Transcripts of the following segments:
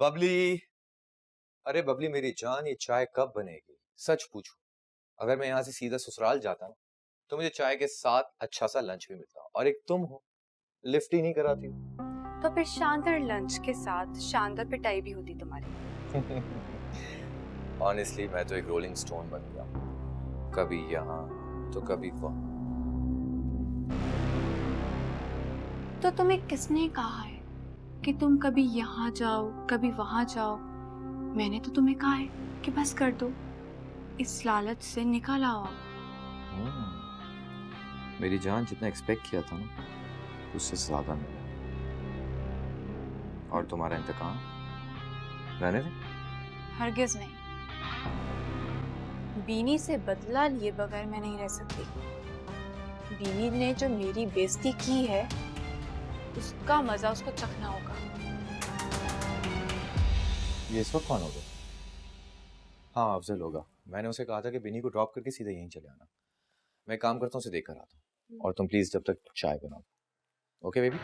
बबली, अरे बबली मेरी जान, ये चाय कब बनेगी? सच पूछो, अगर मैं यहाँ से सीधा ससुराल जाता ना तो मुझे चाय के साथ अच्छा सा लंच भी मिलता, और एक तुम हो लिफ्ट ही नहीं कराती हो। तो फिर शानदार लंच के साथ शानदार पिटाई भी होती तुम्हारी। ऑनेस्टली मैं तो एक रोलिंग स्टोन बन गया, कभी यहाँ तो कभी वहाँ। तो तुम्हें किसने कहा है कि तुम कभी यहाँ जाओ कभी वहां जाओ? मैंने तो तुम्हें कहा है कि बस कर दो, इस लालच से निकल आओ। मेरी जान, जितना एक्सपेक्ट किया था ना उससे ज्यादा मिला, और तुम्हारा इंतकाम रहने दे। हरगिज नहीं, बीनी से बदला लिए बगैर मैं नहीं रह सकती। बीनी ने जो मेरी बेइज्जती की है उसका मजा उसको चखना होगा। ये इस वक्त कौन होगा? हाँ, अफजल होगा। मैंने उसे कहा था कि बिनी को ड्रॉप करके सीधे यहीं चले आना। मैं काम करता हूँ, उसे देख कर आता हूँ, और तुम प्लीज जब तक चाय बनाओ। Okay baby?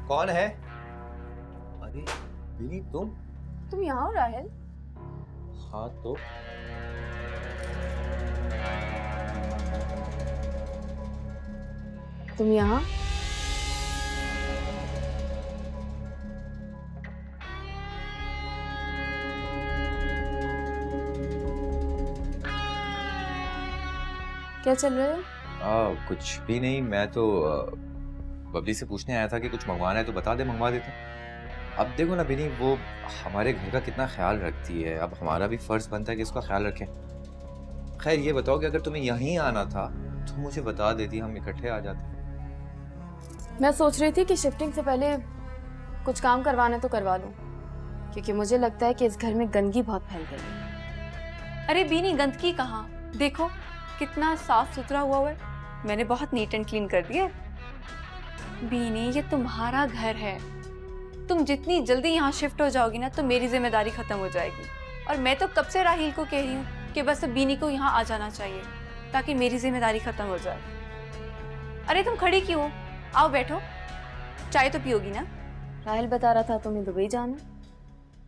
कौन है? अरे बिनी, तुम यहाँ हो राहिल? हाँ तो तुम यहाँ? क्या चल रहा है? कुछ भी नहीं। मैं तो बबली से पूछने आया था कि कुछ मंगवाना है तो बता दे, मंगवा देते। अब देखो ना बिनी, वो हमारे घर का कितना ख्याल रखती है, अब हमारा भी फर्ज बनता है कि इसका ख्याल रखें। खैर ये बताओ कि अगर तुम्हें यहीं आना था तो मुझे बता देती, हम इकट्ठे आ जाते। मैं सोच रही थी कि शिफ्टिंग से पहले कुछ काम करवाना तो करवा लूं, क्योंकि मुझे लगता है कि इस घर में गंदगी बहुत फैल गई है। अरे बीनी, गंदगी कहाँ? देखो कितना साफ सुथरा हुआ है। मैंने बहुत नीट एंड क्लीन कर दिया है। बीनी, ये तुम्हारा घर है। तुम जितनी जल्दी यहाँ शिफ्ट हो जाओगी ना तो मेरी जिम्मेदारी खत्म हो जाएगी। और मैं तो कब से राहील को कह रही हूँ कि बस बीनी को यहाँ आ जाना चाहिए ताकि मेरी जिम्मेदारी खत्म हो जाए। अरे तुम खड़ी क्यों? आओ बैठो, चाय तो पियोगी ना? राहिल बता रहा था तुम्हें दुबई जाना।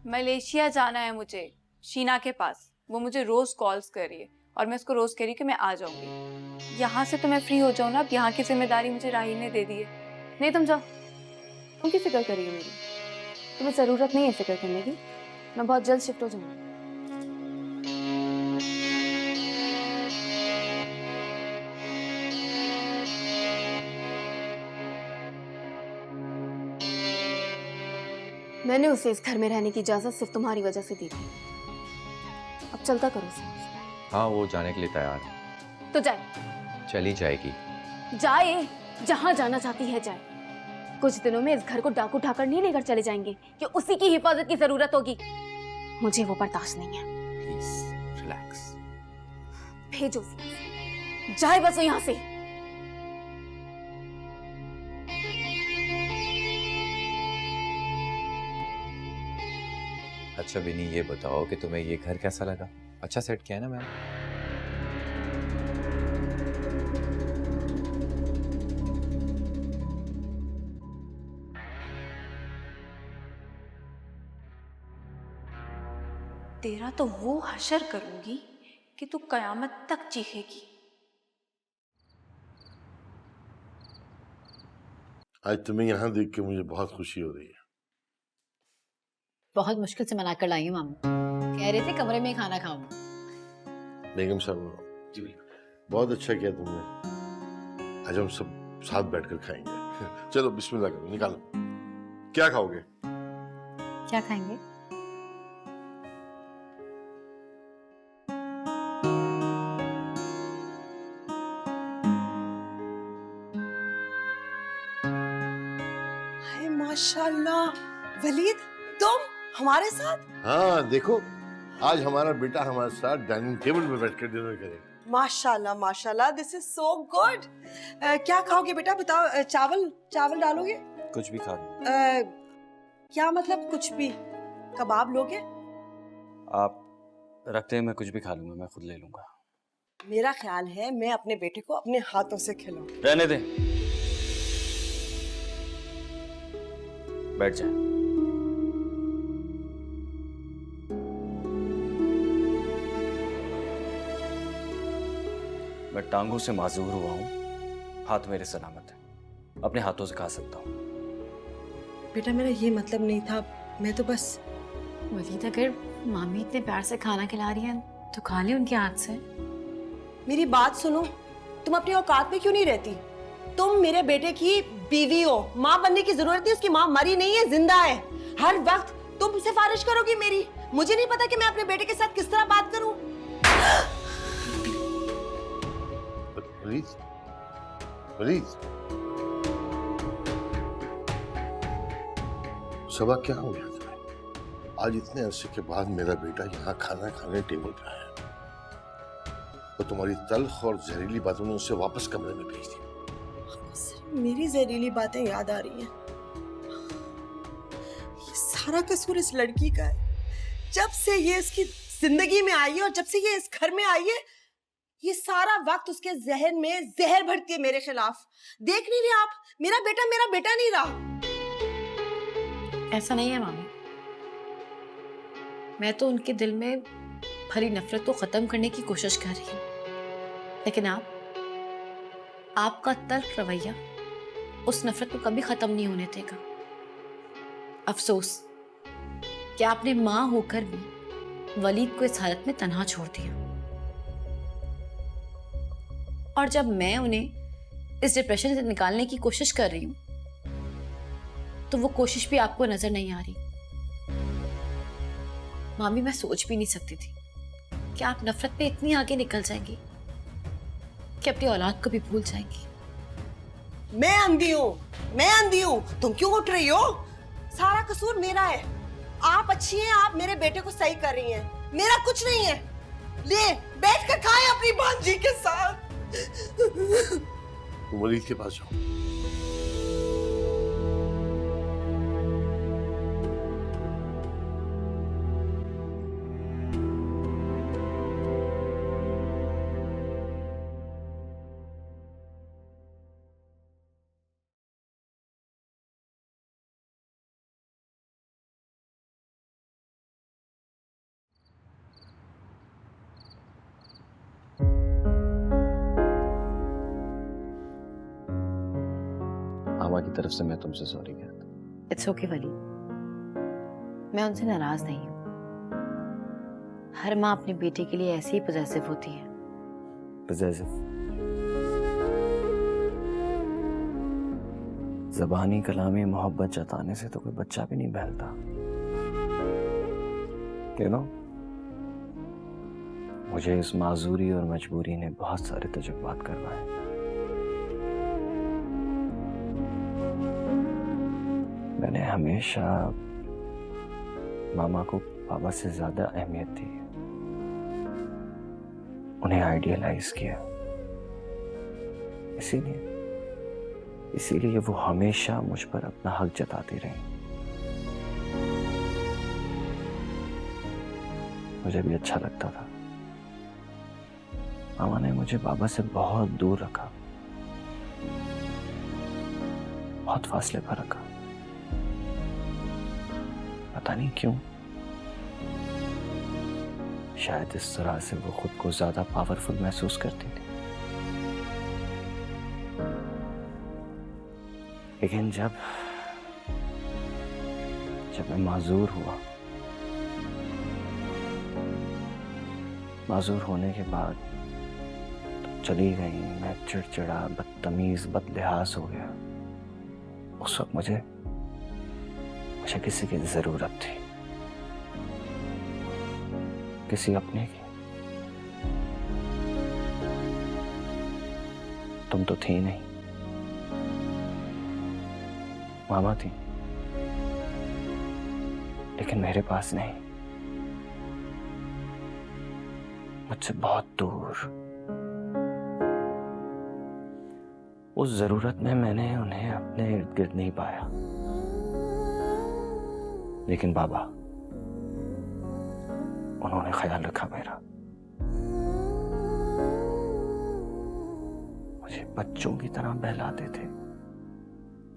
मलेशिया जाना है मुझे, शीना के पास। वो मुझे रोज कॉल्स कर रही है और मैं उसको रोज कह रही हूँ कि मैं आ जाऊंगी। यहाँ से तो मैं फ्री हो जाऊँ ना, अब यहाँ की जिम्मेदारी मुझे राहिल ने दे दी है। नहीं, तुम जाओ। तुम की फिक्र करिए मेरी? तुम्हें जरूरत नहीं है फिक्र करने की। मैं बहुत जल्द शिफ्ट हो जाऊंगी। मैंने उसे इस घर में रहने की इजाजत सिर्फ तुम्हारी वजह से दी थी। अब चलता करो उसे। हाँ, वो जाने के लिए तैयार है। तो जाए। चली जाएगी। जाए, जहां जाना चाहती है जाए। कुछ दिनों में इस घर को डाकू ठाकर नहीं लेकर चले जाएंगे कि उसी की हिफाजत की जरूरत होगी। मुझे वो बर्दाश्त नहीं है। Please relax. भेजो उसे, जाए बस यहाँ से। अच्छा बिनी, ये बताओ कि तुम्हें ये घर कैसा लगा? अच्छा सेट किया है ना मैम? तेरा तो वो हशर करूंगी कि तू कयामत तक चीखेगी। आज तुम्हें यहाँ देख के मुझे बहुत खुशी हो रही है। बहुत मुश्किल से मना कर लाई हूँ मामू, कह रहे थे कमरे में ही खाना खाऊंगा। बेगम साहब जी, बहुत अच्छा किया तुमने। आज हम सब साथ बैठकर खाएंगे। चलो बिस्मिल्लाह करो, निकालो। क्या खाओगे? क्या खाएंगे? हाय माशाल्लाह, वलीद तुम हमारे साथ? हाँ देखो, आज हमारा बेटा हमारे साथ डाइनिंग टेबल पे बैठकर डिनर करेगा। माशाल्लाह माशाल्लाह, दिस इज सो गुड। क्या खाओगे बेटा, बताओ। चावल डालोगे? कुछ भी खा लो। क्या मतलब कुछ भी? कबाब लोगे? आप रखते हैं, मैं कुछ भी खा लूंगा, मैं खुद ले लूंगा। मेरा ख्याल है मैं अपने बेटे को अपने हाथों से खिलाऊं। रहने दे, बैठ जाए। मैं टांगों से माजूर हुआ हूं, हाथ मेरे सलामत है, अपने हाथों से खा सकता हूं। बेटा मेरा ये मतलब नहीं था, मैं तो बस। वलीद, अगर मामी इतने प्यार से खाना खिला रही हैं तो खा ले उनके हाथ से। मेरी बात सुनो, तुम अपनी औकात में क्यों नहीं रहती? तुम मेरे बेटे की बीवी हो, माँ बनने की जरूरत नहीं, उसकी माँ मरी नहीं है, जिंदा है। हर वक्त तुम सिफारिश करोगी मेरी। मुझे नहीं पता कि मैं अपने बेटे के साथ किस तरह बात करूं। वलीद, वलीद, सबा क्या हो गया तुम्हें? आज इतने अरसे के बाद मेरा बेटा यहाँ खाना खाने टेबल पे आया, तो तुम्हारी तल्ख और जहरीली बातों ने उसे वापस कमरे में भेज दिया। सिर्फ मेरी जहरीली बातें याद आ रही हैं। ये सारा कसूर इस लड़की का है। जब से ये इसकी जिंदगी में आई है और जब से ये इस घर में आई है, ये सारा वक्त उसके जहन में जहर भरती है मेरे खिलाफ। देख नहीं रहे आप, मेरा बेटा नहीं रहा। ऐसा नहीं है मामी, मैं तो उनके दिल में भरी नफरत को खत्म करने की कोशिश कर रही हूँ, लेकिन आपका तल्ख रवैया उस नफरत को कभी खत्म नहीं होने देगा। अफसोस कि आपने मां होकर भी वलीद को इस हालत में तन्हा छोड़ दिया, और जब मैं उन्हें इस डिप्रेशन से निकालने की कोशिश कर रही हूं तो वो कोशिश भी आपको नजर नहीं आ रही। मामी, मैं सोच भी नहीं सकती थी कि आप नफरत पे इतनी आगे निकल जाएंगी कि अपनी औलाद को भी भूल जाएंगी। मैं अंधी हूँ, तुम क्यों उठ रही हो? सारा कसूर मेरा है। आप अच्छी हैं, आप मेरे बेटे को सही कर रही हैं, मेरा कुछ नहीं है। ले बैठ कर खाएं अपनी भांजी के साथ। तुम वलीद के पास जाओ। आमा की तरफ से मैं तुमसे सॉरी कहता हूं। इट्स ओके वलीद, मैं उनसे नाराज नहीं हूँ। हर माँ अपने बेटे के लिए ऐसे ही पॉजेसिव होती है। पॉजेसिव? ज़बानी कलामी मोहब्बत जताने से तो कोई बच्चा भी नहीं बहलता, you know? मुझे इस माजूरी और मजबूरी ने बहुत सारे तजुर्बात करवाए। मैंने हमेशा मामा को पापा से ज्यादा अहमियत दी, उन्हें आइडियलाइज किया। इसीलिए वो हमेशा मुझ पर अपना हक जताती रही। मुझे भी अच्छा लगता था। मामा ने मुझे बाबा से बहुत दूर रखा, बहुत फासले पर रखा। पता नहीं क्यों, शायद इस तरह से वो खुद को ज्यादा पावरफुल महसूस करती थी। लेकिन जब मैं माजूर हुआ, माजूर होने के बाद तो चली गई, मैं चिड़चिड़ा, बदतमीज, बदलिहाज हो गया। उस वक्त मुझे किसी की जरूरत थी, किसी अपने की। तुम तो थी नहीं, मामा थी, लेकिन मेरे पास नहीं, मुझसे बहुत दूर। उस जरूरत में मैंने उन्हें अपने इर्द गिर्द नहीं पाया, लेकिन बाबा, उन्होंने ख्याल रखा मेरा। मुझे बच्चों की तरह बहलाते थे।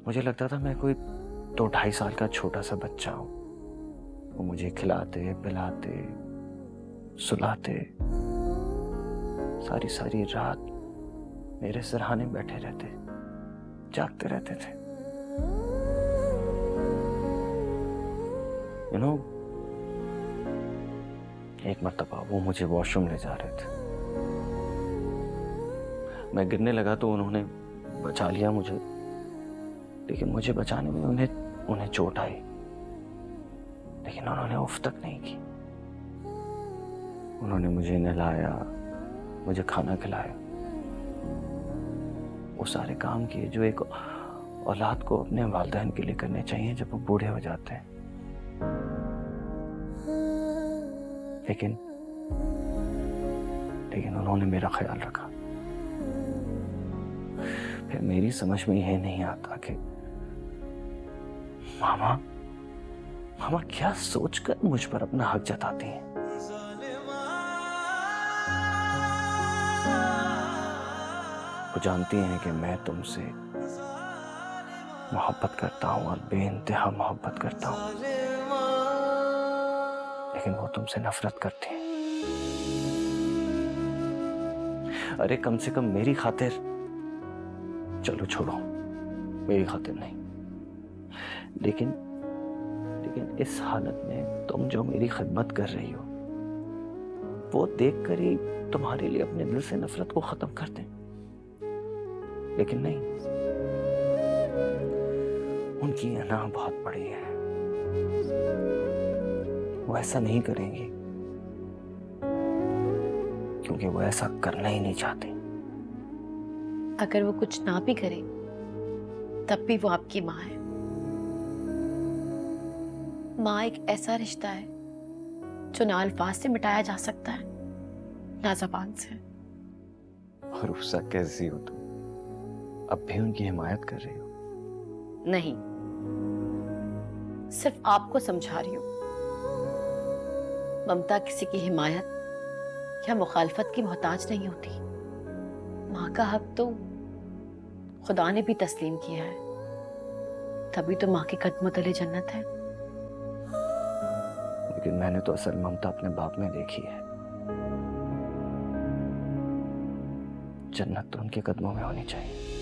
मुझे लगता था मैं कोई 2-2.5 साल का छोटा सा बच्चा हूं। वो मुझे खिलाते, पिलाते, सुलाते, सारी सारी रात मेरे सिरहाने बैठे रहते, जागते रहते थे। यू नो, एक मर्तबा वो मुझे वॉशरूम ले जा रहे थे। मैं गिरने लगा तो उन्होंने बचा लिया मुझे, लेकिन मुझे बचाने में उन्हें चोट आई, लेकिन उन्होंने उफ तक नहीं की। उन्होंने मुझे नहलाया, मुझे खाना खिलाया, वो सारे काम किए जो एक औलाद को अपने वालिदैन के लिए करने चाहिए जब वो बूढ़े हो जाते हैं। लेकिन उन्होंने मेरा ख्याल रखा। फिर मेरी समझ में यह नहीं आता कि मामा क्या सोचकर मुझ पर अपना हक जताती हैं। वो जानती हैं कि मैं तुमसे मोहब्बत करता हूं और बेइंतहा मोहब्बत करता हूं, लेकिन वो तुमसे नफरत करती हैं। अरे कम से कम मेरी खातिर, चलो छोड़ो, मेरी खातिर नहीं, लेकिन इस हालत में तुम जो मेरी खिदमत कर रही हो, वो देखकर ही तुम्हारे लिए अपने दिल से नफरत को खत्म कर दें। लेकिन नहीं, उनकी अना बहुत बड़ी है, वो ऐसा नहीं करेंगी क्योंकि वो ऐसा करना ही नहीं चाहते। अगर वो कुछ ना भी करे तब भी वो आपकी माँ है। माँ एक ऐसा रिश्ता है जो ना अल्फाज से मिटाया जा सकता है ना ज़बान से। और रुखसा कैसी हो तुम, अब भी उनकी हिमायत कर रही हो? नहीं, सिर्फ आपको समझा रही हूं। ममता किसी की हिमायत या मुखालफत की मोहताज नहीं होती। माँ का हक तो खुदा ने भी तस्लीम किया है, तभी तो माँ के कदमों तले जन्नत है। लेकिन मैंने तो असल ममता अपने बाप में देखी है। जन्नत तो उनके कदमों में होनी चाहिए।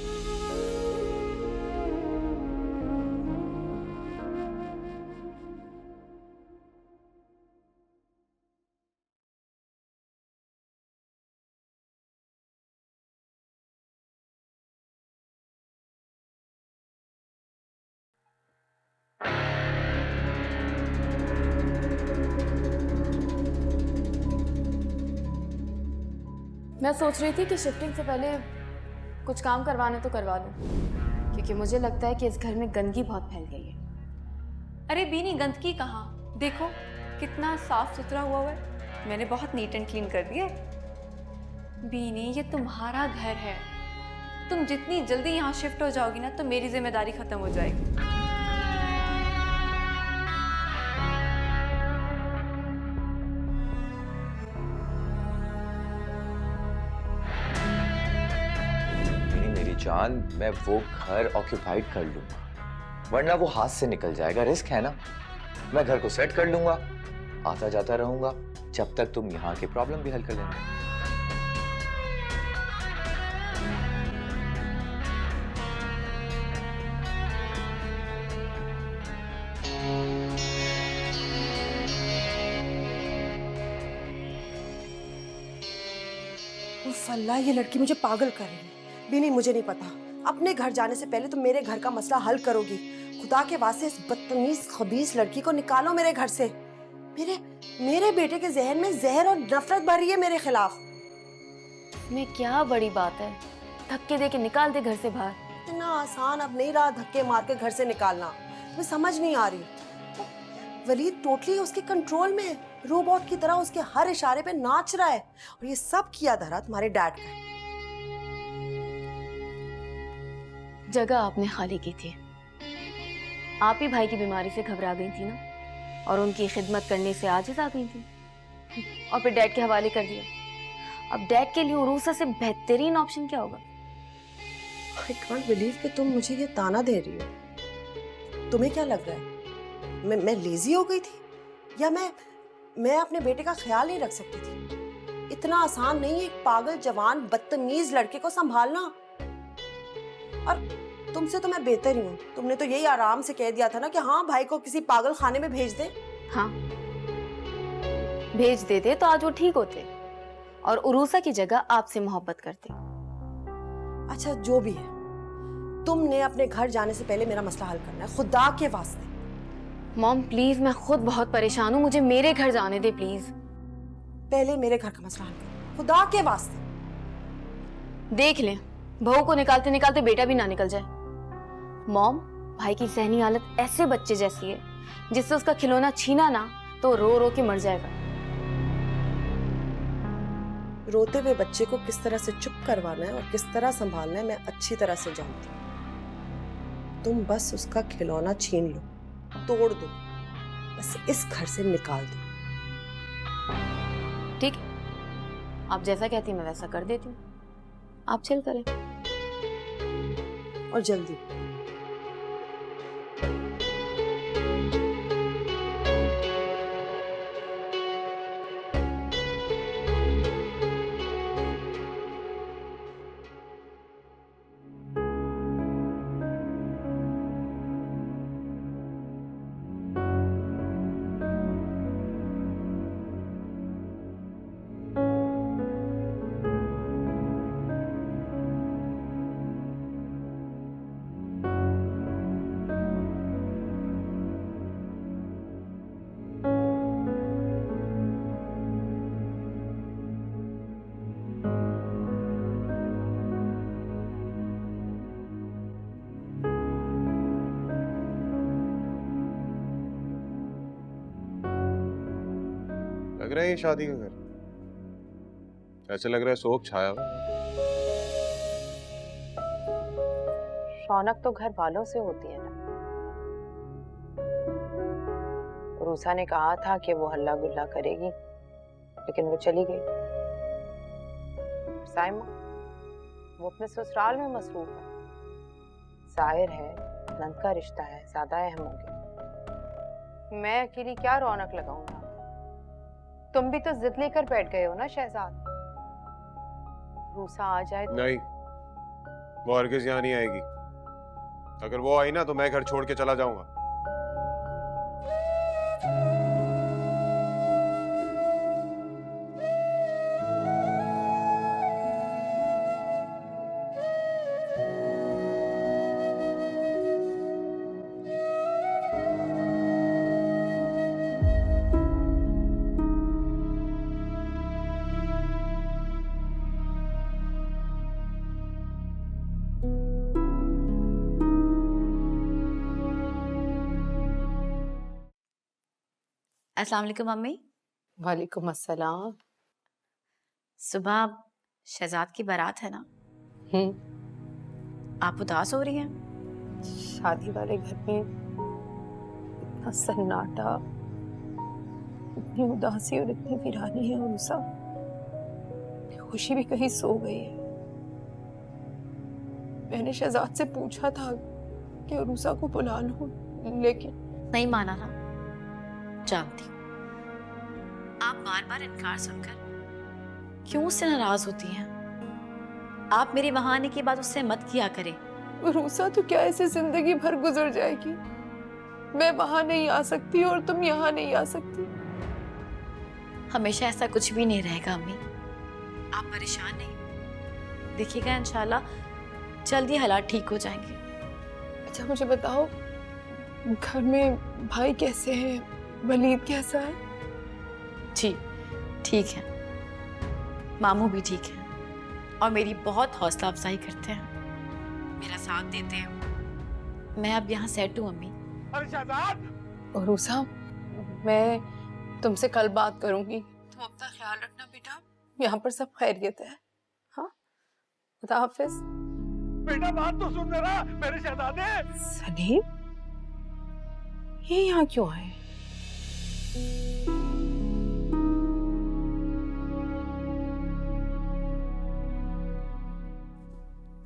मैं सोच रही थी कि शिफ्टिंग से पहले कुछ काम करवाना तो करवा लूं, क्योंकि मुझे लगता है कि इस घर में गंदगी बहुत फैल गई है। अरे बीनी, गंदगी कहाँ? देखो कितना साफ सुथरा हुआ है। मैंने बहुत नीट एंड क्लीन कर दिया है। बीनी, ये तुम्हारा घर है। तुम जितनी जल्दी यहाँ शिफ्ट हो जाओगी ना, तो मेरी जिम्मेदारी खत्म हो जाएगी। मेरी जान, मैं वो घर ऑक्यूपाइड कर लूंगा, वरना वो हाथ से निकल जाएगा। रिस्क है ना। मैं घर को सेट कर लूंगा, आता जाता रहूंगा, जब तक तुम यहाँ की प्रॉब्लम भी हल कर लेना। अल्लाह, ये लड़की मुझे पागल कर रही है। भी नहीं, मुझे नहीं पता। अपने घर जाने से पहले तुम मेरे घर का मसला हल करोगी। खुदा के वास्ते इस बदतमीज खबीस लड़की को निकालो मेरे घर से। मेरे बेटे के जहन में जहर और नफरत भर रही है मेरे खिलाफ। में क्या बड़ी बात है, धक्के दे के निकाल दे घर से बाहर। इतना आसान अब नहीं रहा धक्के मार के घर से निकालना। मुझे समझ नहीं आ रही। वलीद टोटली उसके कंट्रोल में है, रोबोट की तरह उसके हर इशारे पे नाच रहा है। और ये सब किया धरा तुम्हारे डैड का। जगह आपने खाली की थी। आप ही भाई की बीमारी से घबरा गई थी ना, और उनकी खिदमत करने से आजिज आ गई थी, और फिर डैड के हवाले कर दिया। अब डैड के लिए उरूसा से बेहतरीन ऑप्शन क्या होगा? I can't believe कि तुम मुझे ये ताना दे रही हो। तुम्हें क्या लग रहा है मैं लेजी हो गई थी, या मैं अपने बेटे का ख्याल नहीं रख सकती थी? इतना आसान नहीं है एक पागल जवान बदतमीज लड़के को संभालना। और तुमसे तो मैं बेहतर ही हूँ। तुमने तो यही आराम से कह दिया था ना कि हाँ भाई को किसी पागल खाने में भेज दे। हाँ, भेज देते तो आज वो ठीक होते और उरूसा की जगह आपसे मोहब्बत करते। अच्छा जो भी है, तुमने अपने घर जाने से पहले मेरा मसला हल करना है, खुदा के वास्ते। मॉम प्लीज, मैं खुद बहुत परेशान हूँ, मुझे मेरे घर जाने दे प्लीज। पहले मेरे घर का मसला हल करो, खुदा के वास्ते। देख ले, बहू को निकालते निकालते बेटा भी ना निकल जाए। मॉम, भाई की सहनी हालत ऐसे बच्चे जैसी है, जिससे उसका खिलौना छीना ना तो रो रो के मर जाएगा। रोते हुए बच्चे को किस तरह से चुप करवाना है और किस तरह संभालना है मैं अच्छी तरह से जानती हूँ। तुम बस उसका खिलौना छीन लो, तोड़ दो, बस इस घर से निकाल दो। ठीक है, आप जैसा कहती मैं वैसा कर देती हूँ। आप चिल करें और जल्दी। लग रहा है ये शादी का घर, ऐसे लग रहा है शोक छाया हुआ। रौनक तो घर वालों से होती है ना। रूसा ने कहा था कि वो हल्ला गुल्ला करेगी, लेकिन वो चली गई। साइमा, वो अपने ससुराल में मसरूफ है। जाहिर है नंद का रिश्ता है, ज्यादा अहम होंगे। मैं अकेली क्या रौनक लगाऊंगा? तुम भी तो जिद लेकर बैठ गए हो ना शहजाद। रूसा आ जाए तो... नहीं, वो हरगिज यहाँ नहीं आएगी। अगर वो आई ना तो मैं घर छोड़ के चला जाऊंगा। अस्सलाम वालेकुम मम्मी। वालेकुम अस्सलाम। सुबह शहजाद की बारात है ना, आप उदास हो रही हैं? शादी वाले घर में इतना सन्नाटा, इतनी उदासी और इतनी वीरानी है रूसा। खुशी भी कहीं सो गई है। मैंने शहजाद से पूछा था कि रूसा को बुला लो, लेकिन नहीं माना ना। जानती हूँ आप बार बार इनकार सुनकर क्यों उससे नाराज होती हैं। आप मेरे वहां आने के बाद उससे मत किया करें। रूसा तो क्या ऐसे जिंदगी भर गुजर जाएगी? मैं वहां नहीं आ सकती और तुम यहाँ नहीं आ सकती। हमेशा ऐसा कुछ भी नहीं रहेगा अम्मी, आप परेशान नहीं हो। देखिएगा इंशाल्लाह जल्दी हालात ठीक हो जाएंगे। अच्छा मुझे बताओ, घर में भाई कैसे हैं? वलीद कैसा है? जी ठीक है, मामू भी ठीक है और मेरी बहुत हौसला अफजाई करते हैं, मेरा साथ देते हैं। मैं अब यहाँ सेट हूँ अम्मी। और रूसा, मैं तुमसे कल बात करूंगी। तुम अपना ख्याल रखना बेटा। यहाँ पर सब खैरियत है। हाँ, खुदा हाफिज। बेटा बात तो सुन मेरा, मेरे शहजादे। सलीम, ये यहाँ क्यों आए?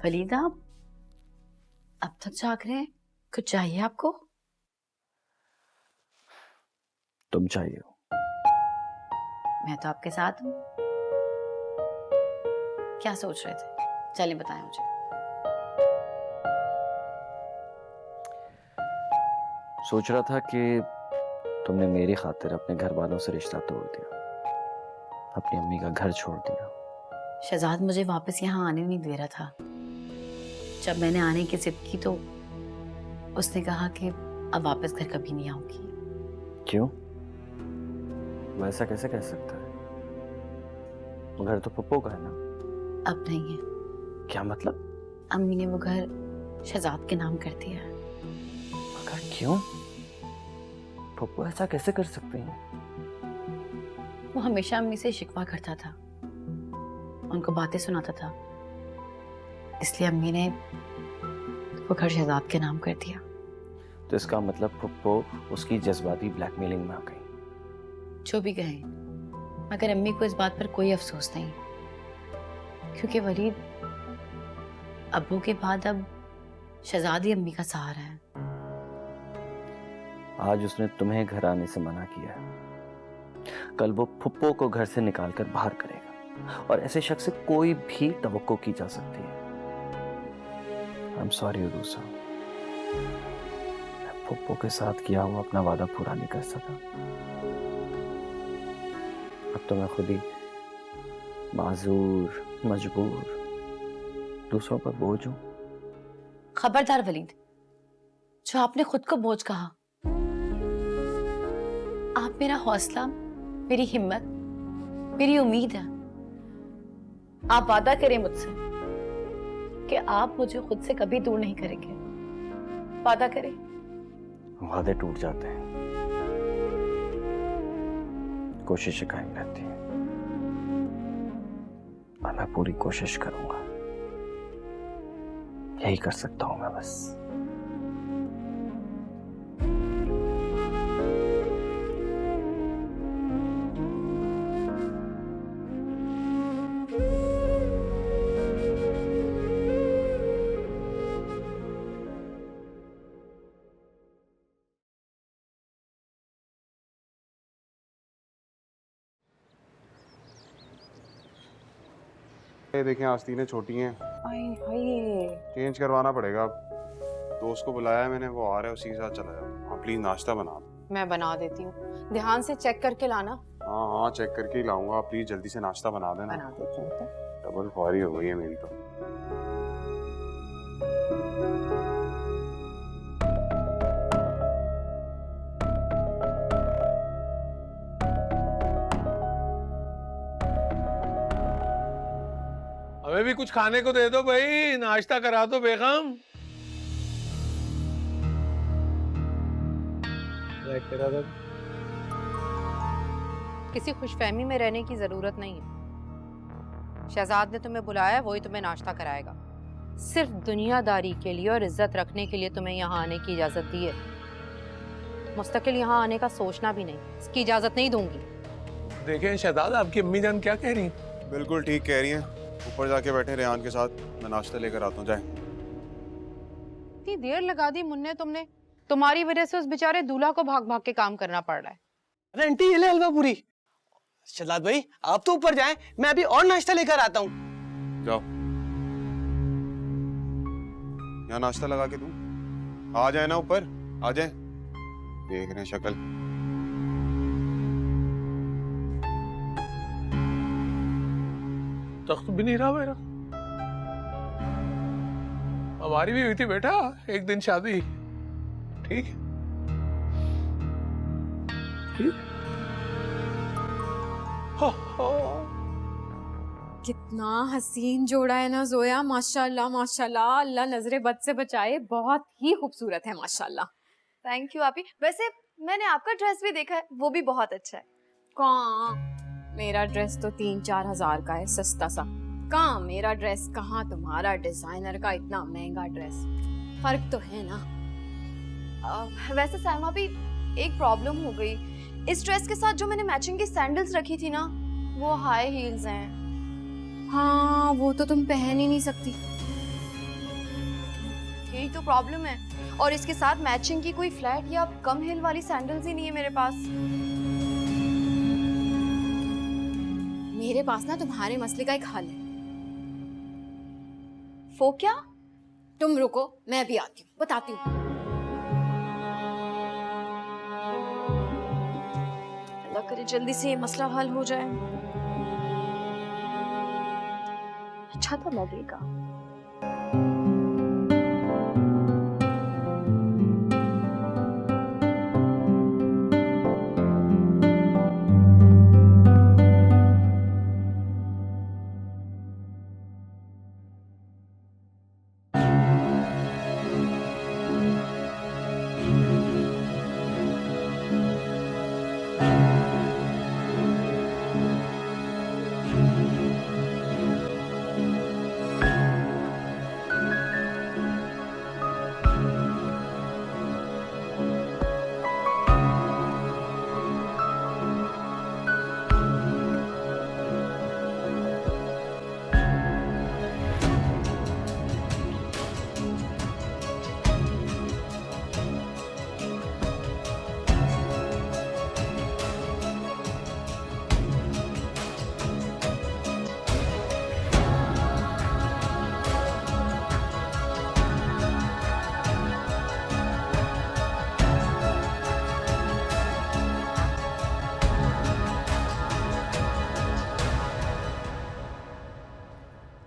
फलीदा, अब तक जाग रहे हैं? कुछ चाहिए आपको? तुम चाहिए हो। मैं तो आपके साथ हूँ। क्या सोच रहे थे? चलिए बताएं मुझे। सोच रहा था कि तुमने मेरी खातिर अपने घर वालों से रिश्ता तोड़ दिया, अपनी अम्मी का घर छोड़ दिया। शहजाद मुझे वापस यहाँ आने नहीं दे रहा था। जब मैंने आने की जिद की तो उसने कहा कि अब वापस घर कभी नहीं आऊंगी। क्यों? वो ऐसा कैसे कह सकता है? वो घर तो पप्पो का है ना। अब नहीं है। क्या मतलब? अम्मी ने वो घर शहजाद के नाम कर दिया है। मगर क्यों? पप्पो ऐसा कैसे कर सकते हैं? वो हमेशा अम्मी से शिकवा करता था, उनको बातें सुनाता था, इसलिए अम्मी ने वो घर शहजाद के नाम कर दिया। तो इसका मतलब पप्पो उसकी जज्बाती ब्लैकमेलिंग में आ गई। जो भी कहें, मगर अम्मी को इस बात पर कोई अफसोस नहीं, क्योंकि वलीद अब्बू के बाद अब शहजाद ही अम्मी का सहारा है। आज उसने तुम्हें घर आने से मना किया है, कल वो फुप्पो को घर से निकालकर बाहर करेगा, और ऐसे शख्स से कोई भी तवक्को की जा सकती है। आई एम सॉरी उरूसा, मैं फुप्पो के साथ किया हुआ अपना वादा पूरा नहीं कर सका। अब तो मैं खुद ही माजूर, मजबूर, दूसरों पर बोझ हूं। खबरदार वलीद, जो आपने खुद को बोझ कहा। आप मेरा हौसला, मेरी हिम्मत, मेरी उम्मीद है। आप वादा करें मुझसे कि आप मुझे खुद से कभी दूर नहीं करेंगे। वादा करें। वादे टूट जाते हैं, कोशिशें कायम रहती हैं, और मैं पूरी कोशिश करूंगा। यही कर सकता हूं मैं बस। ये देखें आस्तीनें छोटी हैं, चेंज करवाना पड़ेगा। अब दोस्त को बुलाया है मैंने, वो आ रहा है, उसी के साथ चला जाओ। हाँ प्लीज नाश्ता बना दो। मैं बना देती हूँ, ध्यान से चेक करके लाना। हाँ हाँ चेक करके ही लाऊंगा, प्लीज जल्दी से नाश्ता बना देना। बना देती हूँ। डबल ख्वारी हो गई है मेरी तो। हमें भी कुछ खाने को दे दो भाई, नाश्ता करा दो बेगम। किसी खुशफहमी में रहने की जरूरत नहीं है। शहजाद ने तुम्हें बुलाया है, वही तुम्हें नाश्ता कराएगा। सिर्फ दुनियादारी के लिए और इज्जत रखने के लिए तुम्हें यहाँ आने की इजाजत दी है। मुस्तकिल यहाँ आने का सोचना भी नहीं, इसकी इजाजत नहीं दूंगी। देखें शहजाद, आपकी अम्मी जान क्या कह रही हैं? बिल्कुल ठीक कह रही हैं। ऊपर जाके बैठे रेहान के साथ, मैं नाश्ता लेकर आता हूँ। जाए। इतनी देर लगा दी मुन्ने तुमने, तुम्हारी वजह से उस बेचारे दूल्हा को भाग भाग के काम करना पड़ रहा है। अरे आंटी ये ले हलवा पूरी। शहजाद भाई आप तो ऊपर जाएं, मैं अभी और नाश्ता लेकर आता हूँ। जाओ, यहाँ नाश्ता लगा के दूं। आ जाए ना ऊपर, आ जाए। देख रहे हैं शक्ल। तख्त भी नहीं रहा मेरा। हमारी भी हुई थी बेटा एक दिन शादी। ठीक ठीक। कितना हसीन जोड़ा है ना जोया, माशाल्लाह माशाल्लाह। अल्लाह नजरे बद से बचाए, बहुत ही खूबसूरत है माशाल्लाह। थैंक यू आपी। वैसे मैंने आपका ड्रेस भी देखा है, वो भी बहुत अच्छा है। कहाँ मेरा ड्रेस तो 3-4 हजार का है, सस्ता सा। कहाँ मेरा ड्रेस, कहाँ तुम्हारा डिजाइनर का इतना महंगा ड्रेस। फर्क तो है ना। वैसे सायमा भी एक प्रॉब्लम हो गई। इस ड्रेस के साथ जो मैंने मैचिंग की सैंडल्स रखी थी ना, वो हाई हील्स हैं। हाँ वो तो तुम पहन ही नहीं सकती। यही तो प्रॉब्लम है। और इसके साथ मैचिंग की कोई फ्लैट या कम हिल वाली सैंडल्स ही नहीं है मेरे पास। मेरे पास ना तुम्हारे मसले का एक हल है। वो क्या? तुम रुको, मैं भी आती हूँ, बताती हूँ। अल्लाह करे जल्दी से ये मसला हल हो जाए। अच्छा तो लगेगा।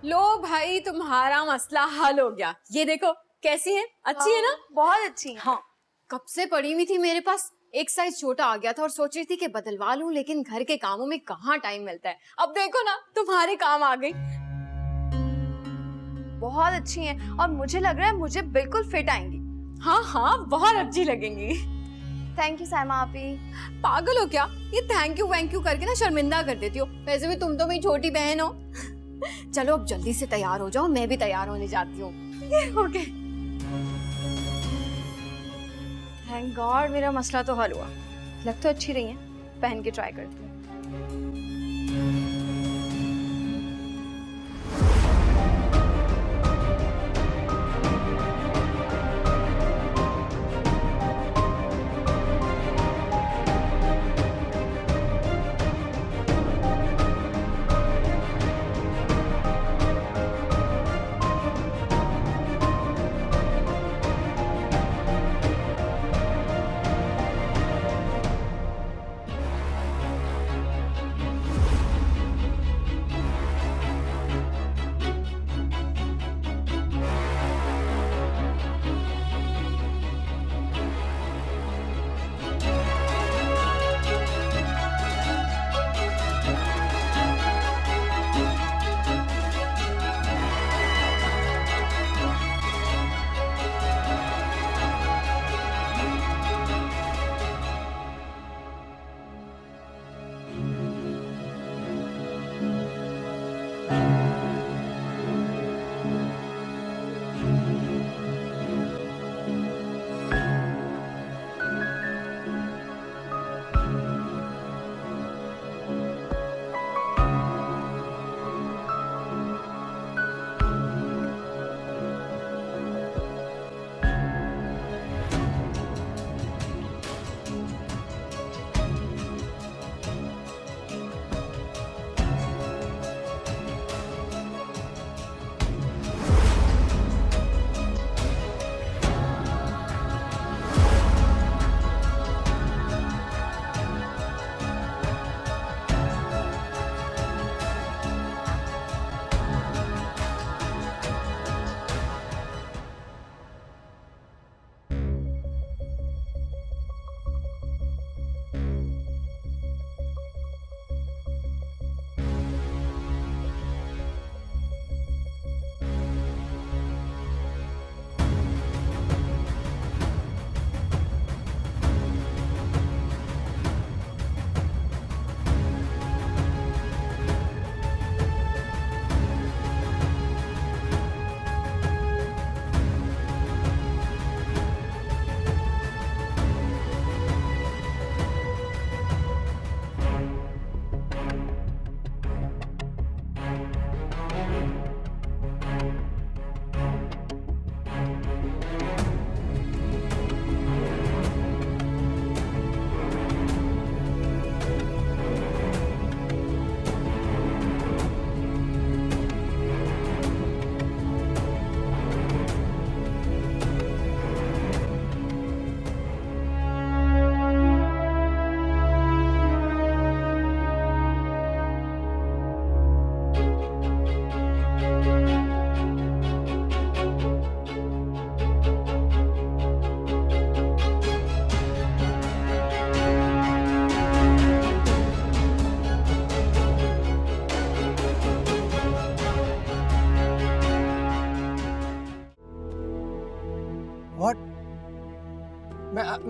लो भाई, तुम्हारा मसला हल हो गया। ये देखो कैसी है, अच्छी है ना? बहुत अच्छी। हाँ, कब से पड़ी हुई थी मेरे पास, एक साइज छोटा आ गया था और सोच रही थी कि बदलवा लूं, लेकिन घर के कामों में कहाँ टाइम मिलता है। अब देखो ना, तुम्हारे काम आ गई। बहुत अच्छी हैं और मुझे लग रहा है मुझे बिल्कुल फिट आएंगी। हाँ हाँ, बहुत अच्छी लगेंगी। थैंक यू साइमा आपी। पागल हो क्या? ये थैंक यू करके ना शर्मिंदा कर देती हो। वैसे भी तुम तो मेरी छोटी बहन हो। चलो अब जल्दी से तैयार हो जाओ, मैं भी तैयार होने जाती हूँ। ओके। थैंक गॉड, मेरा मसला तो हल हुआ। लग तो अच्छी रही है, पहन के ट्राई करती हूँ।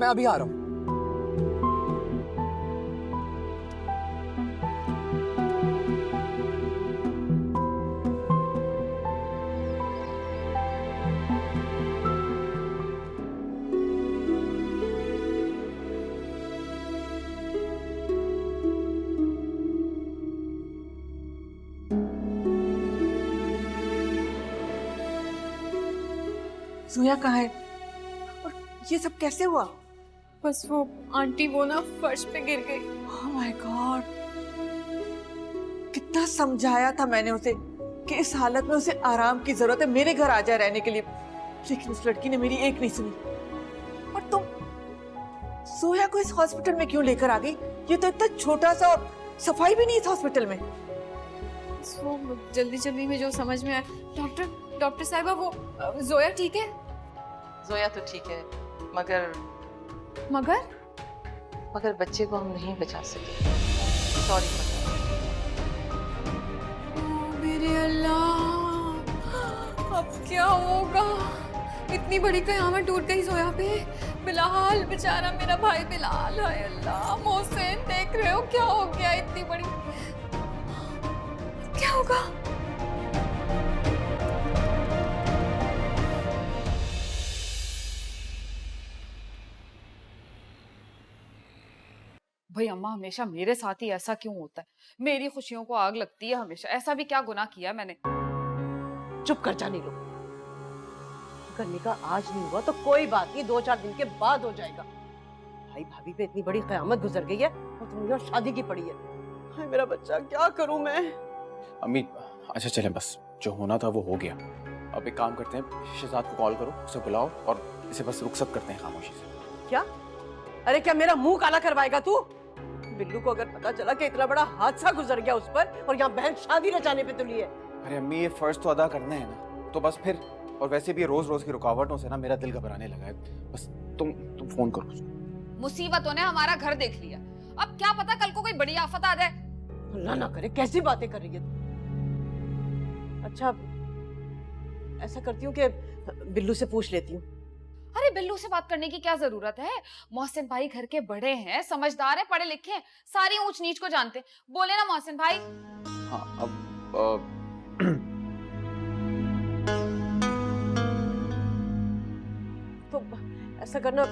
मैं अभी आ रहा हूँ। जोया कहाँ है और ये सब कैसे हुआ? बस वो आंटी वो ना फर्श पे गिर गई। ओह माय गॉड, कितना समझाया था मैंने उसे कि इस हालत में उसे आराम की जरूरत है, मेरे घर आ जाए रहने के लिए, लेकिन उस लड़की ने मेरी एक नहीं सुनी। और तुम जोया को इस हॉस्पिटल में क्यों लेकर आ गई? ये तो इतना छोटा सा, सफाई भी नहीं इस हॉस्पिटल में। वो जल्दी जल्दी में जो समझ में आया। डॉक्टर साहिबा, वो जोया ठीक है? जोया तो ठीक है, मगर बच्चे को हम नहीं बचा सके। सॉरी। मेरे अल्लाह, अब क्या होगा? इतनी बड़ी कयामत टूट गई जोया पे। बिलाल बेचारा, मेरा भाई बिलाल, हाय अल्लाह। मोहसिन, देख रहे हो क्या हो गया? इतनी बड़ी, क्या होगा? भाई अम्मा, हमेशा मेरे साथ ही ऐसा क्यों होता है? मेरी खुशियों को आग लगती है हमेशा। ऐसा भी क्या गुनाह किया मैंने? चुप कर जा नीलू, अगर निकाह आज नहीं हुआ तो कोई बात नहीं, 2-4 दिन के बाद हो जाएगा। भाई भाभी पे इतनी बड़ी कयामत गुजर गई है और तुम यहाँ शादी की पड़ी है। हाय मेरा बच्चा, क्या करूं मैं? अम्मी अच्छा चले, बस जो होना था वो हो गया। अब एक काम करते हैं, शहजाद को कॉल करो, उसे बुलाओ और इसे बस रुखसत करते हैं खामोशी से। क्या? अरे क्या मेरा मुंह काला करवाएगा तू? बिल्लू को अगर पता चला कि इतना बड़ा हादसा गुजर गया उस पर और यहाँ बहन शादी रचाने पे तुली है। अरे अम्मी, ये फर्ज तो अदा करना है ना, तो बस फिर। और वैसे भी रोज रोज की रुकावटों से ना मेरा दिल घबराने लगा है। बस तुम फोन करो उसको। मुसीबतों ने हमारा घर देख लिया, अब क्या पता कल को कोई बड़ी आफत आ जाए। अल्लाह ना करे, कैसी बातें कर रही है तू? अच्छा ऐसा करती हूँ कि बिल्लू से पूछ लेती हूँ। अरे बिल्लू से बात करने की क्या जरूरत है? मोहसिन भाई घर के बड़े हैं, समझदार है, पढ़े लिखे हैं, सारी ऊंच नीच को जानते। बोले ना मोहसिन भाई। हाँ अब तो ऐसा करना,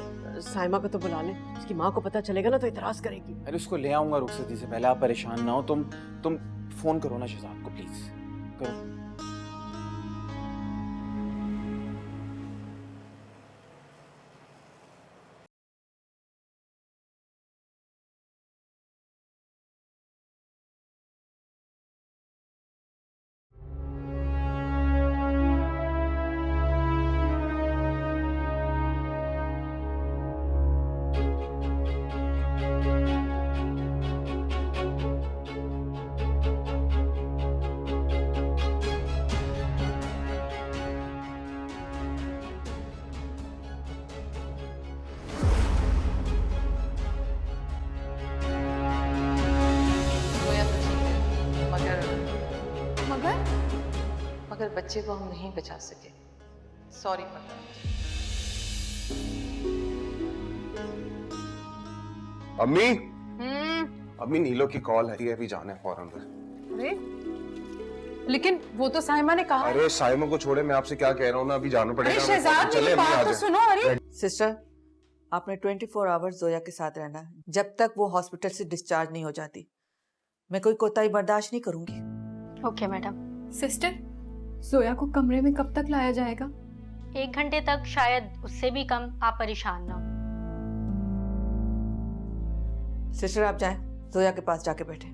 साइमा को तो बुला ले, उसकी माँ को पता चलेगा ना तो इतराज करेगी। अरे उसको ले आऊंगा रुखसती से पहले, आप परेशान ना हो। तुम फोन करो ना शहजाद को, प्लीज करो। मगर बच्चे को हम नहीं बचा सके। Sorry for that. अम्मी अम्मी, नीलो की कॉल है, अभी जाना है फौरन। अरे लेकिन वो तो साइमा ने कहा। अरे साइमा को छोड़े, मैं आपसे क्या कह रहा हूँ ना, अभी जाना पड़ेगा। शहजाद, मेरी बात तो सुनो। अरे सिस्टर, आपने 24 आवर्स जोया के साथ रहना है, जब तक वो हॉस्पिटल से डिस्चार्ज नहीं हो जाती। मैं कोई कोताही बर्दाश्त नहीं करूंगी। Okay madam. सिस्टर, जोया को कमरे में कब तक लाया जाएगा? 1 घंटे तक, शायद उससे भी कम। आप परेशान ना हो। सिस्टर आप जाएं, जोया के पास जाके बैठे।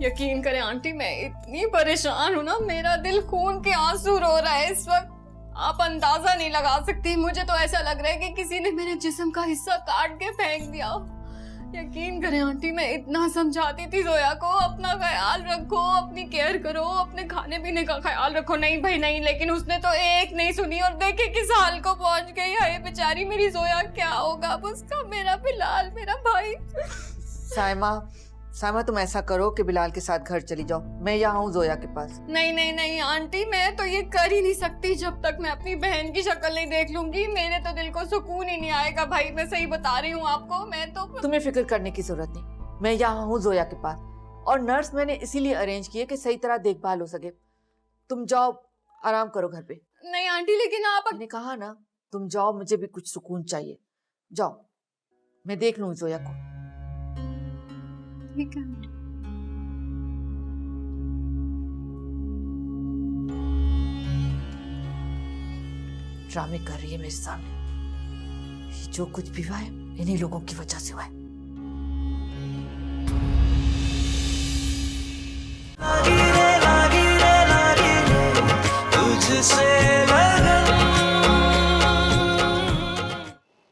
यकीन करें आंटी, मैं इतनी परेशान हूँ ना, मेरा दिल खून के आंसू रो रहा है इस वक्त। आप अंदाजा नहीं लगा सकती, मुझे तो ऐसा लग रहा है कि किसी ने मेरे जिस्म का हिस्सा काट के फेंक दिया। यकीन करें आंटी, मैं इतना समझाती थी जोया को, अपना ख्याल रखो, अपनी केयर करो, अपने खाने पीने का ख्याल रखो। नहीं भाई नहीं, लेकिन उसने तो एक नहीं सुनी और देखे किस हाल को पहुंच गई है बेचारी मेरी जोया। क्या होगा अब उसका? मेरा बिलाल, मेरा भाई। साइमा, सामा तुम ऐसा करो कि बिलाल के साथ घर चली जाओ, मैं यहाँ हूँ जोया के पास। नहीं नहीं नहीं आंटी, मैं तो ये कर ही नहीं सकती जब तक मैं अपनी बहन की शक्ल नहीं देख लूंगी। मेरे तो दिल को सुकून ही नहीं आएगा भाई, मैं सही बता रही हूँ आपको। मैं तो तुम्हें फिक्र करने की जरूरत नहीं, मैं यहाँ हूँ जोया के पास, और नर्स मैंने इसीलिए अरेंज की है कि सही तरह देखभाल हो सके। तुम जाओ, आराम करो घर पे। नहीं आंटी, लेकिन आप मैंने कहा ना तुम जाओ, मुझे भी कुछ सुकून चाहिए। जाओ, मैं देख लूँ जोया को। ठीक है। ड्रामे कर रही है मेरे सामने। ये जो कुछ भी हुआ है इन्हीं लोगों की वजह से हुआ है।